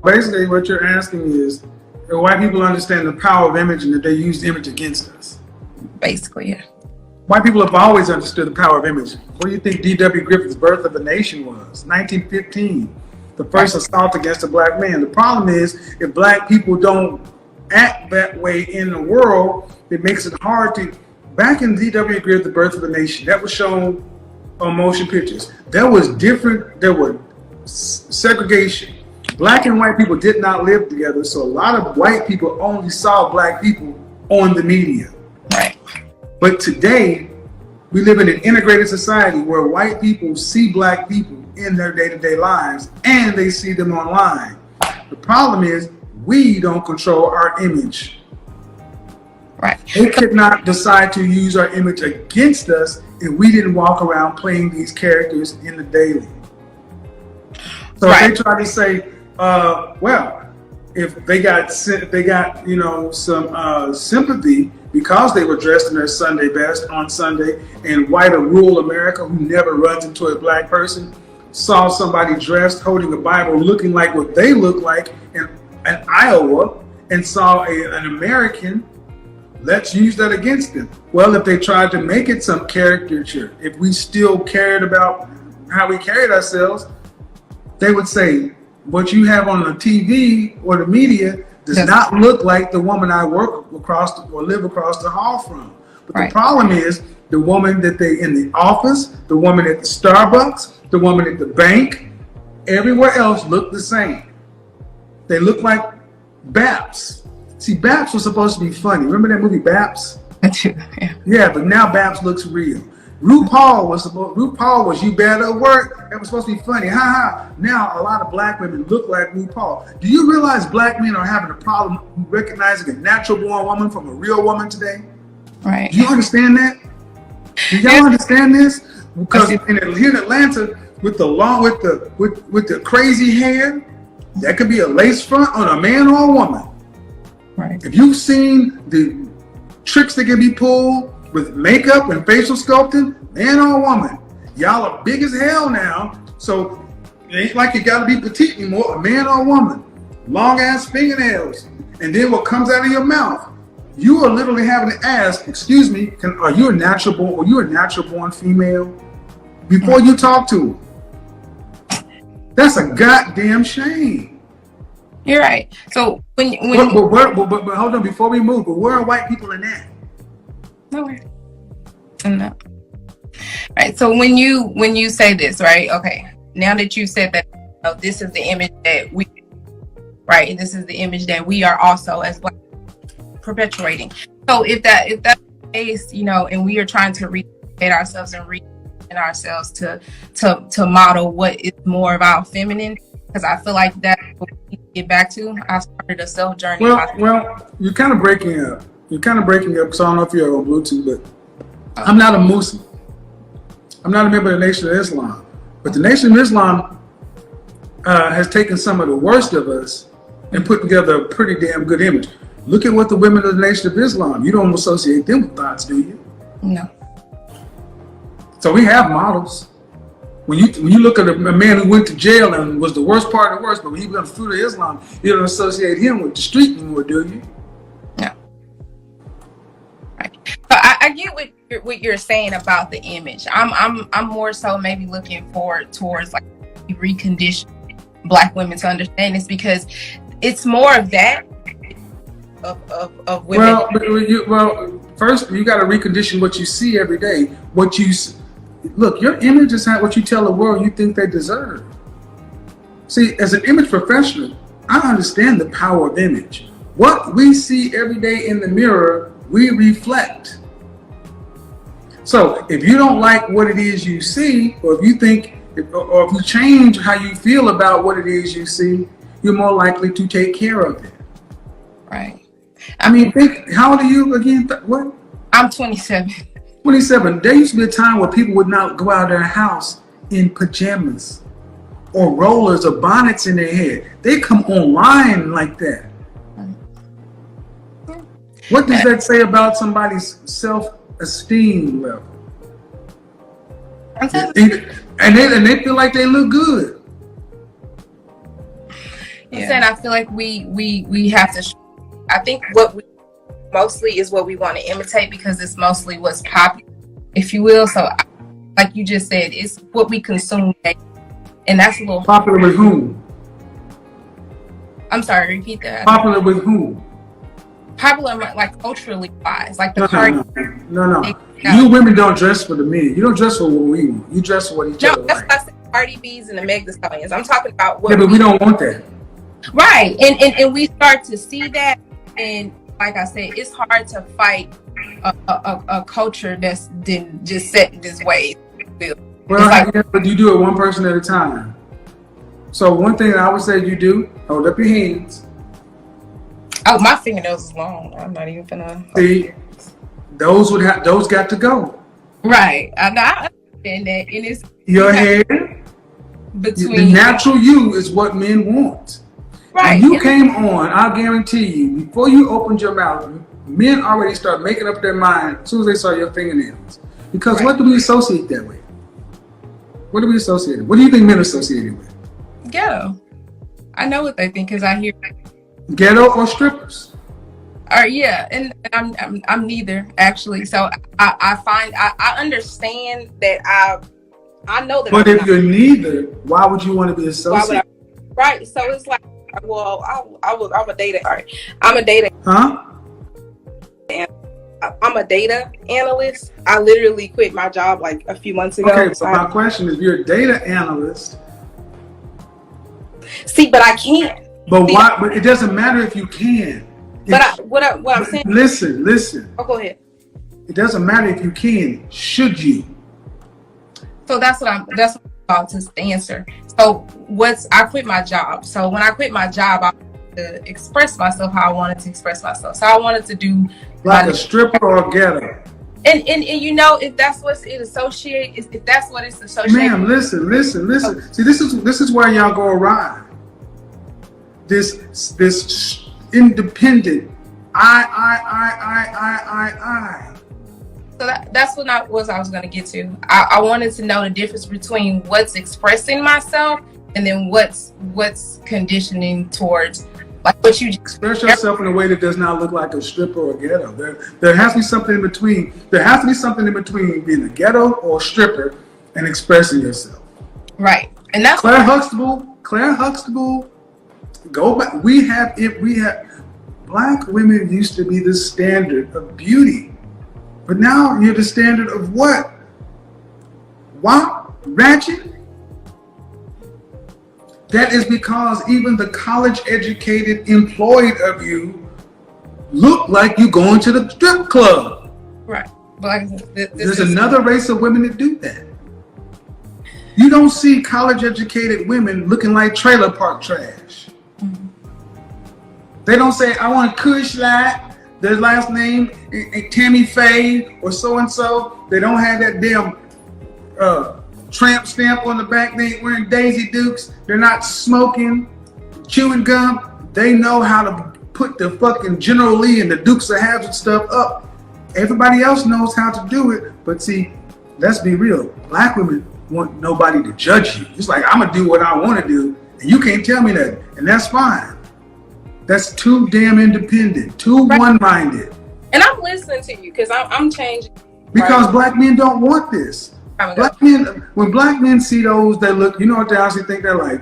basically what you're asking is, do white people understand the power of image and that they use image against us? Basically, yeah. White people have always understood the power of image. What do you think D.W. Griffith's Birth of a Nation was? 1915, the first assault against a black man. The problem is, if black people don't act that way in the world, it makes it hard to. Back in D.W. Griffith's The Birth of a Nation, that was shown on motion pictures. There was segregation. Black and white people did not live together, so a lot of white people only saw black people on the media. Right. But today, we live in an integrated society where white people see black people in their day-to-day lives and they see them online. The problem is we don't control our image. Right. They could not decide to use our image against us if we didn't walk around playing these characters in the daily. So if they try to say, well, if they got some sympathy because they were dressed in their Sunday best on Sunday, and white or rural America who never runs into a black person saw somebody dressed holding a Bible looking like what they look like in Iowa and saw an American, let's use that against them. Well, if they tried to make it some caricature, if we still cared about how we carried ourselves, they would say, what you have on the TV or the media does not look like the woman I work across or live across the hall from. But the problem is the woman that they in the office, the woman at the Starbucks, the woman at the bank, everywhere else look the same. They look like Baps. See, Baps was supposed to be funny. Remember that movie Baps? Yeah, but now Baps looks real. RuPaul was You Better Work. That was supposed to be funny. Ha ha. Now a lot of black women look like RuPaul. Do you realize black men are having a problem recognizing a natural born woman from a real woman today? Right. Do you understand that? Do y'all understand this? Because here in Atlanta, with the crazy hair, that could be a lace front on a man or a woman. Right. If you've seen the tricks that can be pulled with makeup and facial sculpting, man or woman, y'all are big as hell now. So it ain't like you gotta be petite anymore, a man or a woman. Long ass fingernails. And then what comes out of your mouth, you are literally having to ask, excuse me, are you a natural born female? Before you talk to her. That's a goddamn shame. You're right. So when but hold on, before we move, but where are white people in that? Nowhere. No. Right. So when you say this, right? Okay. Now that you said that, this is the image that we, right? This is the image that we are also as black perpetuating. So if that's the case, and we are trying to recreate ourselves and ourselves to model what is more about feminine, because I feel like that's what we need to get back to. I started a self journey. Well, you're kind of breaking up. Because I don't know if you're on Bluetooth, but I'm not a Muslim. I'm not a member of the Nation of Islam. But the Nation of Islam has taken some of the worst of us and put together a pretty damn good image. Look at what the women of the Nation of Islam, you don't associate them with thoughts, do you? No. So we have models. When you look at a man who went to jail and was the worst part of the worst, but when he went through to Islam, you don't associate him with the street anymore, do you? No. Right. So I get what you're saying about the image. I'm more so maybe looking forward towards like recondition black women to understand this, because it's more of that of women. Well, first you got to recondition what you see every day. Look, your image is not what you tell the world you think they deserve. See, as an image professional, I understand the power of image. What we see every day in the mirror, we reflect. So if you don't like what it is you see, or if you change how you feel about what it is you see, you're more likely to take care of it. Right. I mean, how old are you again? What? I'm 27. 27. There used to be a time where people would not go out of their house in pajamas or rollers or bonnets in their head. They come online like that. What does that say about somebody's self-esteem level? And they feel like they look good. And I feel like we have to. I think what we mostly is what we want to imitate because it's mostly what's popular, if you will. So, like you just said, it's what we consume, and that's a little popular with whom? I'm sorry, repeat that. Popular with whom? Popular, like culturally wise, like the party. No. You women don't dress for the men. You don't dress for what we want. You dress for what each other that's like. why I said Cardi B's and the Meg Thee Stallions. I'm talking about what. Yeah, but we don't want that. Right, and we start to see that, and like I said, it's hard to fight a culture that's just set in this way. Well, but you do it one person at a time. So one thing I would say you do, hold up your hands. Oh, my fingernails is long. I'm not even gonna. See, those got to go. Right, I understand that, and it's your hair. Between the natural you is what men want. Right. When you came on, I guarantee you, before you opened your mouth, men already start making up their mind as soon as they saw your fingernails. Because what do we associate that with? What do we associate it? What do you think men are associated with? Ghetto. I know what they think because I hear ghetto or strippers. Yeah, and I'm neither actually. So I understand that I know that. But if you're neither, why would you want to be associated? Right. So it's like, well, I'm a data. All right, I'm a data. Huh? I'm a data analyst. I literally quit my job like a few months ago. Okay, so my question is, you're a data analyst. See, but I can't. But why? But it doesn't matter if you can. But what I'm saying. Listen. Oh, go ahead. It doesn't matter if you can. Should you? So that's what I'm about to answer. So I quit my job. So when I quit my job, I wanted to express myself how I wanted to express myself. So I wanted to do like a stripper or a ghetto. And you know, if that's what it associates, if that's what it's associated. Ma'am, listen. See, this is where y'all go awry. This independent I. So that's what I was going to get to. I wanted to know the difference between what's expressing myself and then what's conditioning towards, like what you express yourself in a way that does not look like a stripper or a ghetto. There has to be something in between. There has to be something in between being a ghetto or a stripper and expressing yourself. Right, and that's Claire Huxtable. Go back. We have black women used to be the standard of beauty. But now you're the standard of what? What? Ratchet? That is because even the college-educated employed of you look like you're going to the strip club. Right. But there's another race of women that do that. You don't see college-educated women looking like trailer park trash. Mm-hmm. They don't say, I want a Kush light. Their last name ain't Tammy Faye or so-and-so. They don't have that damn tramp stamp on the back. They ain't wearing Daisy Dukes. They're not smoking, chewing gum. They know how to put the fucking General Lee and the Dukes of Hazzard stuff up. Everybody else knows how to do it. But see, let's be real. Black women want nobody to judge you. It's like, I'm going to do what I want to do, and you can't tell me that. And that's fine. That's too damn independent, too one-minded. And I'm listening to you because I'm changing. Because black men don't want this. When black men see those, they look, you know what they actually think? They're like,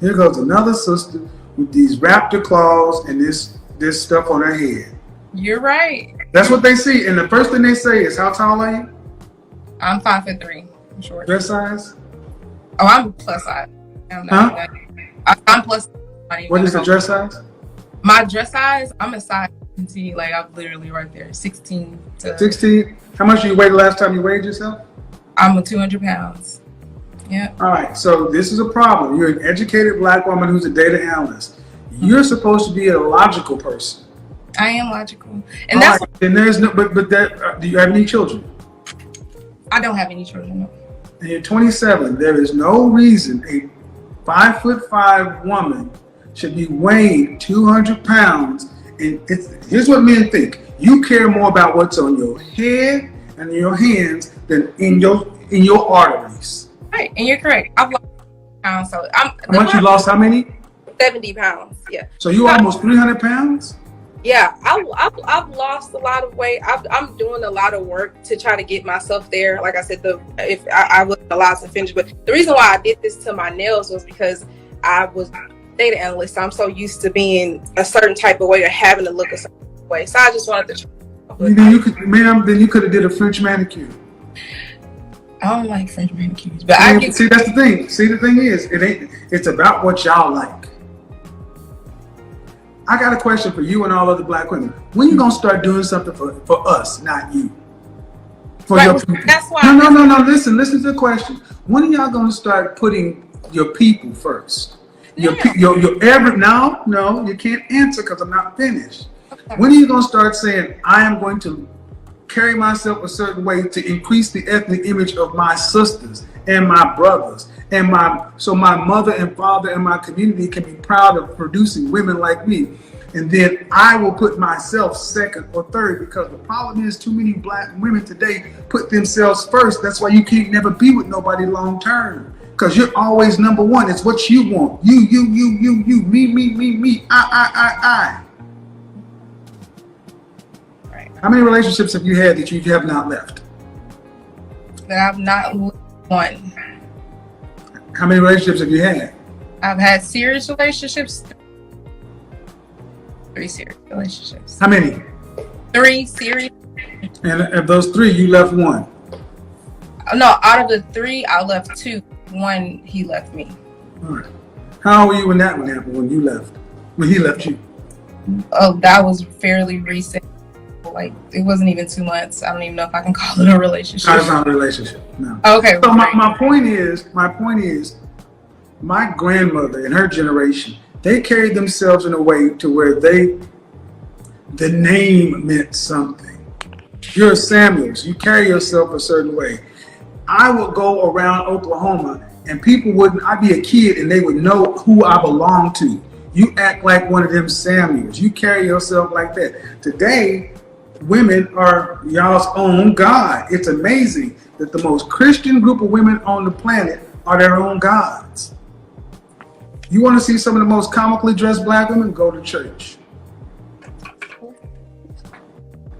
here goes another sister with these raptor claws and this stuff on her head. You're right. That's what they see. And the first thing they say is, how tall are you? I'm 5'3". I'm short. Dress size? Oh, I'm plus size. I'm plus. What is the dress size? My dress size, I'm a size 17. Like, I'm literally right there. 16 to 16. How much you weighed the last time you weighed yourself? I'm 200 pounds. Yeah. All right. So this is a problem. You're an educated black woman who's a data analyst. You're supposed to be a logical person. I am logical, and that's. Right. And there's no. But that. Do you have any children? I don't have any children. No. And you're 27. There is no reason a 5'5" woman should be weighing 200 pounds. And here's what men think. You care more about what's on your head and your hands than in your arteries. Right, and you're correct. I've lost pounds, so How much you lost? How many? 70 pounds. Yeah. So you almost 300 pounds? Yeah, I've lost a lot of weight. I'm doing a lot of work to try to get myself there. Like I said, if I wasn't allowed to finish, but the reason why I did this to my nails was because I was data analyst. So I'm so used to being a certain type of way or having to look a certain way. So I just wanted to. Then you could have did a French manicure. I don't like French manicures, but see, that's the thing. See, the thing is, it's about what y'all like. I got a question for you and all other black women. When you gonna start doing something for us, not you? For right, your people. That's why. No. Listen to the question. When are y'all gonna start putting your people first? Your every no, you can't answer because I'm not finished. Okay. When are you gonna start saying I am going to carry myself a certain way to increase the ethnic image of my sisters and my brothers and so my mother and father and my community can be proud of producing women like me, and then I will put myself second or third, because the problem is too many black women today put themselves first. That's why you can't never be with nobody long term, because you're always number one. It's what you want. You, me, I. Right. How many relationships have you had that you have not left? That I've not won. How many relationships have you had? I've had serious relationships. 3 serious relationships. How many? 3 serious. And of those 3, you left 1? No, out of the 3, I left 2. 1, he left me. All right. How old were you when that one happened, when you left? When he left you? Oh, that was fairly recent. Like, it wasn't even 2 months. I don't even know if I can call it a relationship. It's not a relationship, no. Okay. So my point is, my grandmother and her generation, they carried themselves in a way to where the name meant something. You're a Samuels, you carry yourself a certain way. I would go around Oklahoma and I'd be a kid and they would know who I belong to. You act like one of them Samuels. You carry yourself like that. Today, women are y'all's own God. It's amazing that the most Christian group of women on the planet are their own gods. You want to see some of the most comically dressed black women? Go to church.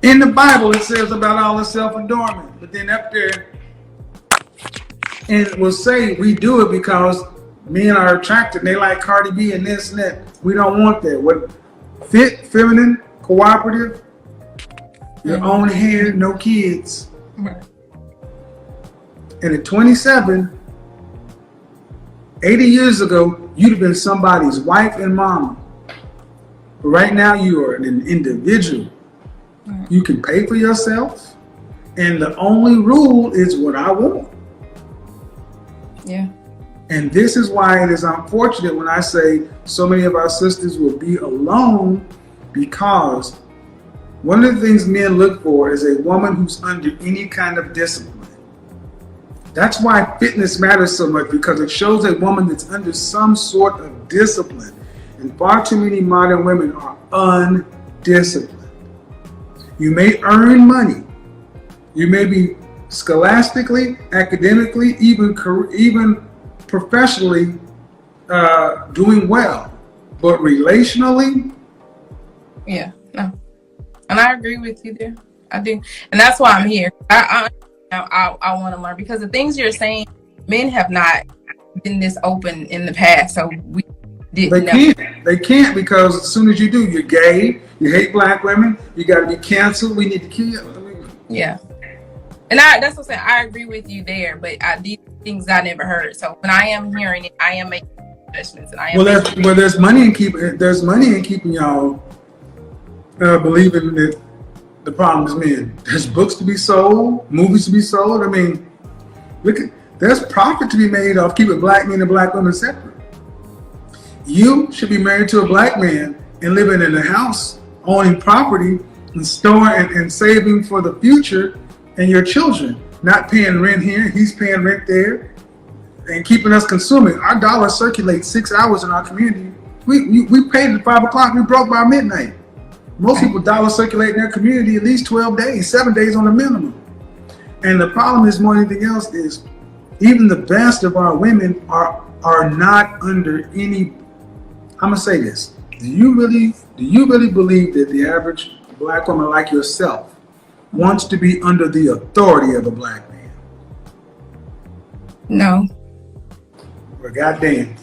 In the Bible, it says about all the self-adornment, but then up there, and it will say we do it because men are attracted. They like Cardi B and this and that. We don't want that. What fit, feminine, cooperative, your own hair, no kids. Right. And at 27, 80 years ago, you'd have been somebody's wife and mama. But right now, you are an individual. Right. You can pay for yourself, and the only rule is what I want. Yeah. And this is why it is unfortunate when I say so many of our sisters will be alone, because one of the things men look for is a woman who's under any kind of discipline. That's why fitness matters so much, because it shows a woman that's under some sort of discipline. And far too many modern women are undisciplined. You may earn money. You may be scholastically, academically, even professionally doing well. But relationally? Yeah, no. And I agree with you there. I do. And that's why I'm here. I want to learn, because the things you're saying, men have not been this open in the past. So we didn't know. They can't, because as soon as you do, you're gay, you hate black women, you got to be canceled, we need to kill you. Yeah. And that's what I'm saying. I agree with you there, but these things I never heard. So when I am hearing it, I am making judgments, and I am. There's money in keeping y'all believing that the problem is men. There's books to be sold, movies to be sold. I mean, there's profit to be made off keeping black men and black women separate. You should be married to a black man and living in a house, owning property, and storing and saving for the future and your children. Not paying rent here, he's paying rent there, and keeping us consuming. Our dollar circulates 6 hours in our community. We paid at 5 o'clock, we broke by midnight. Most people dollar circulate in their community at least 12 days, 7 days on the minimum. And the problem is, more than anything else, is even the best of our women are not under any I'm gonna say this: do you really believe that the average black woman like yourself wants to be under the authority of a black man? No. Well, goddamn.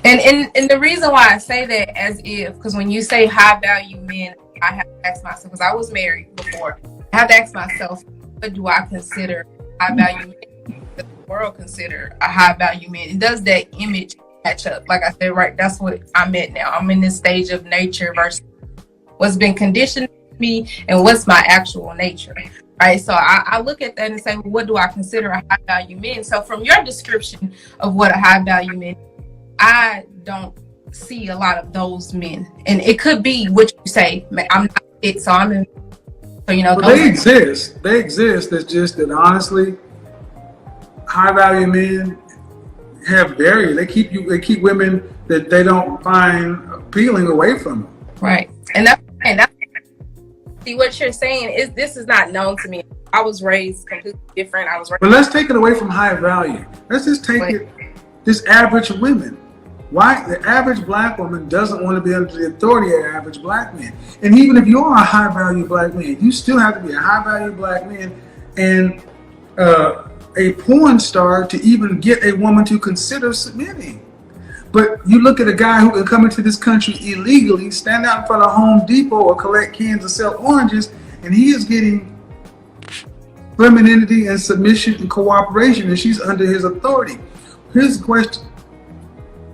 And the reason why I say that as if, because when you say high value men, I have to ask myself, because I was married before, I have to ask myself, what do I consider high value men? Does the world consider a high value man? Does that image match up? Like I said, right, that's what I'm at now. I'm in this stage of nature versus what's been conditioned to me and what's my actual nature. Right. So I look at that and say, well, what do I consider a high value man? So from your description of what a high value man, I don't see a lot of those men. And it could be what you say. I'm not it, so I'm in. So, you know, well, they exist. They exist. It's just that honestly, high value men have barriers. They keep women that they don't find appealing away from them. Right. And that's see what you're saying is this is not known to me. I was raised completely different. But let's take it away from high value. Let's just take it just average women. Why the average black woman doesn't want to be under the authority of an average black man. And even if you are a high value black man, you still have to be a high value black man and a porn star to even get a woman to consider submitting. But you look at a guy who can come into this country illegally, stand out in front of Home Depot or collect cans and sell oranges, and he is getting femininity and submission and cooperation, and she's under his authority. Here's the question.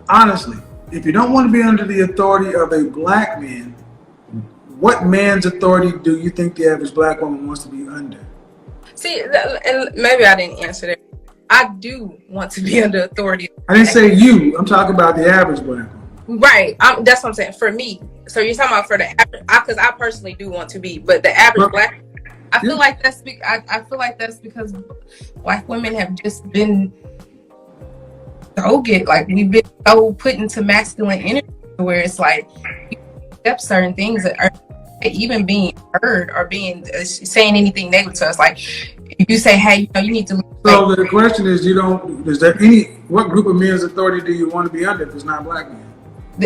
Honestly, if you don't want to be under the authority of a black man, what man's authority do you think the average black woman wants to be under? See, and maybe I didn't answer that. I do want to be under authority. I didn't say you. I'm talking about the average black woman. Right. That's what I'm saying. For me. So you're talking about for the average, because I personally do want to be, but the average black, I feel like that's I feel like that's because black women have just been like we've been so put into masculine energy where it's like you accept certain things that are even being heard or being saying anything negative to us. Like if you say, hey, you need to. So the question is, what group of men's authority do you want to be under if it's not black men?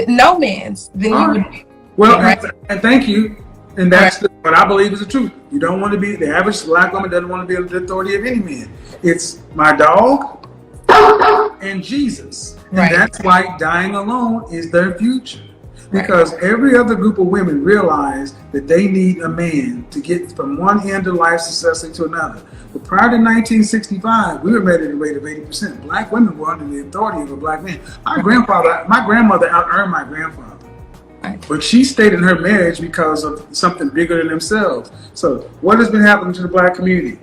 No man's. Then you would. Well, right. And thank you. And that's what I believe is the truth. You don't want to be, the average black woman doesn't want to be under the authority of any man. It's my dog and Jesus. And that's why dying alone is their future. Because every other group of women realize that they need a man to get from one end of life successfully to another. But prior to 1965, we were at a rate of 80%. Black women were under the authority of a black man. My grandmother out-earned my grandfather. But she stayed in her marriage because of something bigger than themselves. So what has been happening to the black community?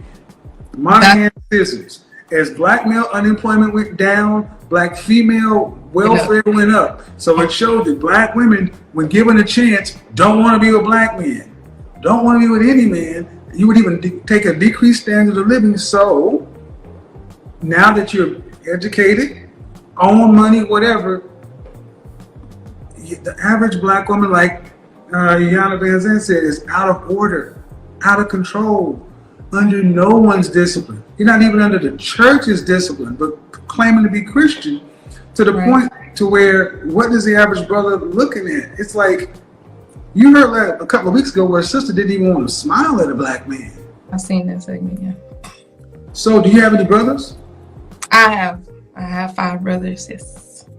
Montana scissors. As black male unemployment went down, black female welfare went up. So it showed that black women, when given a chance, don't want to be with black men. Don't want to be with any man. You would even take a decreased standard of living. So now that you're educated, own money, whatever, the average black woman, like Iyanla Vanzant said, is out of order, out of control, under no one's discipline. You're not even under the church's discipline, but claiming to be Christian to the point to where, what is the average brother looking at? It's like, you heard that a couple of weeks ago where a sister didn't even want to smile at a black man. I've seen that segment, yeah. So do you have any brothers? I have 5 brothers, yes.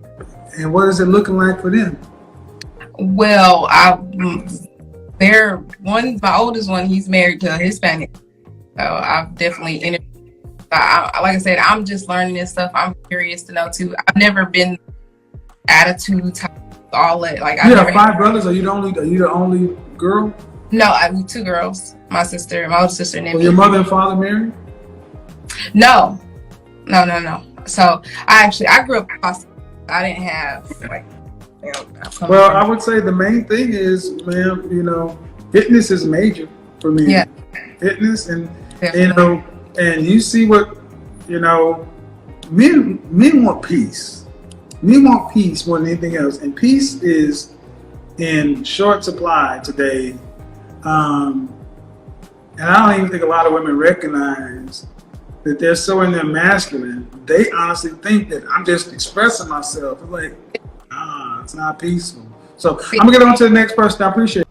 And what is it looking like for them? Well, my oldest one, he's married to a Hispanic. So I've definitely interviewed. Like I said, I'm just learning this stuff. I'm curious to know too. I've never been attitude type, all that. Like you have 5 brothers. Are you the only girl? No, I have 2 girls. My older sister, and then your mother and father married? No. So I grew up. I didn't have like. Well, I would say the main thing is, ma'am, fitness is major for me. Yeah. Fitness and and you see what men want peace. Men want peace more than anything else, and peace is in short supply today. And I don't even think a lot of women recognize that they're so in their masculine. They honestly think that I'm just expressing myself. It's like, it's not peaceful. So I'm gonna get on to the next person. I appreciate it.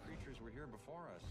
Creatures were here before us.